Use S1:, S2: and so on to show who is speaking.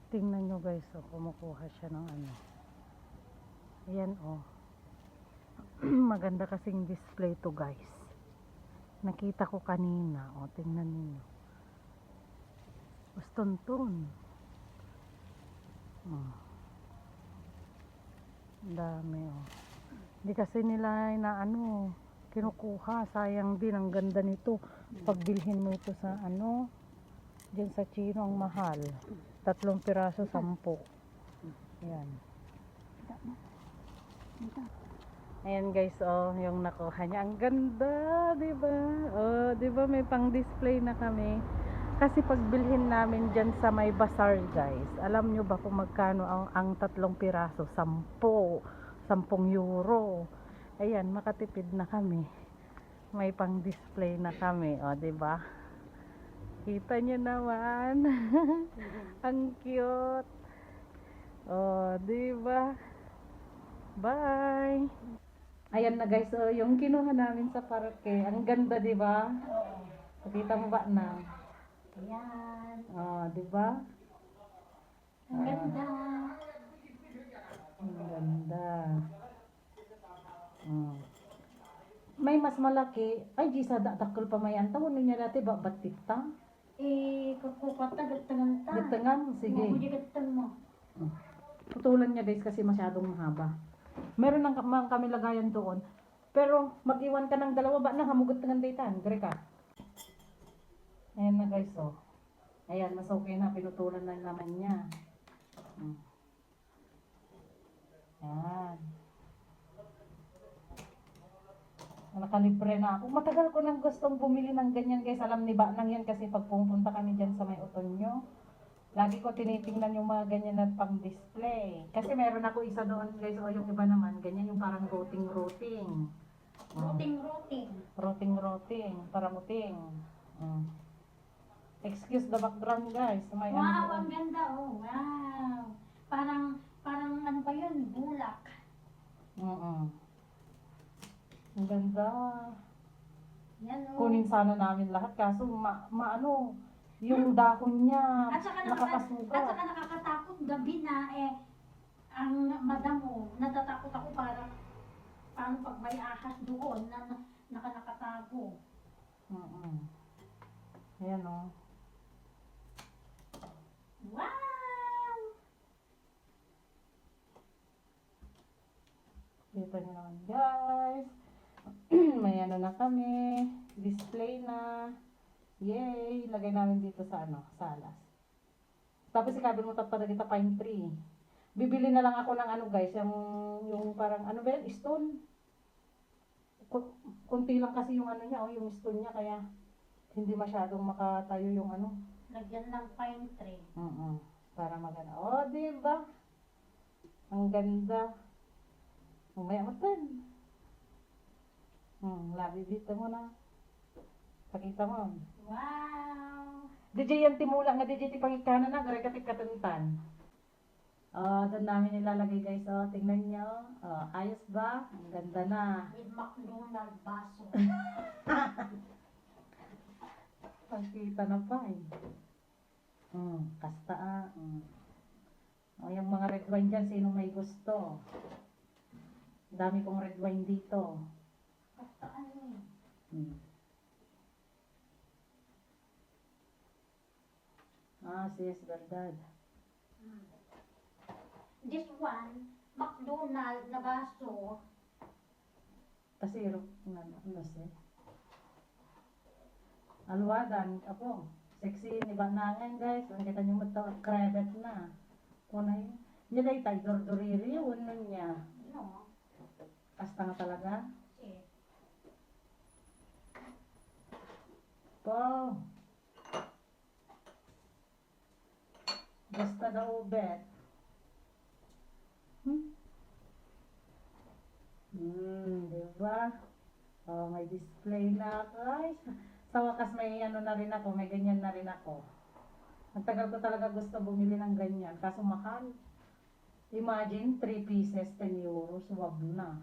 S1: Tingnan nyo guys, oh, kumukuha siya ng ano. Ayan oh. Maganda kasing display to guys. Nakita ko kanina. O, tingnan niyo. Uston-ton. Oh. Dami oh. Hindi kasi nila na ano, kinukuha. Sayang din, ang ganda nito. Pagbilhin mo ito sa ano, diyan sa Chino, ang mahal. 3 piraso, 10. Ayan. Ayan guys, oh, yung nakuha niya. Ang ganda, 'di ba? Oh, 'di ba may pang-display na kami. Kasi pagbilhin namin diyan sa may bazaar, guys. Alam nyo ba kung magkano ang 3 piraso? 10. 10 euro. Ayan, makatipid na kami. May pang-display na kami, oh, 'di ba? Kita niyo naman. Ang cute. Oh, 'di ba? Bye. Ayan na guys, so yung kinuha namin sa parke, ang ganda 'di ba? Nakita mo ba na?
S2: Ayan.
S1: Oh, 'di ba?
S2: Ang ganda.
S1: Ang ganda. Oh. May mas malaki. Ay, di sa dakol pa may antaw niya dati ba batita?
S2: Kukupata, gatangan ta.
S1: Gatangan, sige.
S2: Mabuji gatang mo.
S1: Putulan niya guys kasi masyadong mahaba. Meron nang kami lagayan doon. Pero mag-iwan ka ng dalawa ba na hamugot ng daytan, gre ka. Ayan na guys, oh. Ayan, mas okay na, pinutulan na naman niya. Ayan. Nakalibre na ako. Matagal ko nang gustong bumili ng ganyan guys. Alam ni Banang yan kasi pag pumunta kami dyan sa may Otonyo, lagi ko tinitingnan yung mga ganyan na pang display. Kasi meron ako isa doon guys. O yung iba naman, ganyan yung parang routing. Routing. Para muting. Excuse the background guys. May
S2: Wow, ang ganda oh. Wow. Parang ano ba yun? Bulak.
S1: Ang ganda.
S2: Yan oh.
S1: Kunin sana namin lahat kaso maano yung dahon niya
S2: At saka
S1: nakakasugat.
S2: nakakatakot gabi na ang madam mo, natatakot ako paano pag may ahas doon na nakatago.
S1: Ayan o.
S2: Wow!
S1: Kita nyo naman guys. May ano na kami. Display na. Yay! Lagay namin dito sa ano, salas. Tapos ikabil mo tapos kita pine tree. Bibili na lang ako ng ano guys, yung parang ano ba yan, stone. Kunti lang kasi yung ano niya, o yung stone niya, kaya hindi masyadong makatayo yung ano.
S2: Lagyan ng pine tree.
S1: Para maganda. Oh, diba? Ang ganda. Mamaya matan. Labi dito mo na. Pakita mo.
S2: Wow!
S1: DJ yan timula nga DJ ti pangikana na, gare katip katuntan. Doon namin nilalagay guys. Tingnan nyo. Ayos ba? Ang ganda na.
S2: With McDonald baso.
S1: Pagkita na pa eh. Kasta yung mga red wine dyan, sino may gusto? Dami kong red wine dito.
S2: Basta ano eh.
S1: Sis, verdad.
S2: This one, McDonald na baso.
S1: Kasiro, ano siya? Alwadan, apo. Sexy ni Banangan guys. Ang kita nyo crevet na. Kuna yun. Niya day tayo dordoriri. Uno niya.
S2: No.
S1: Kasta nga talaga.
S2: Shit.
S1: Po. Basta daw bet. Diba? May display na guys. Sa wakas may ano na rin ako, may ganyan na rin ako. Ang tagal ko talaga gusto bumili ng ganyan, kaso mahal. Imagine, 3 pieces, 10 euros, wag na.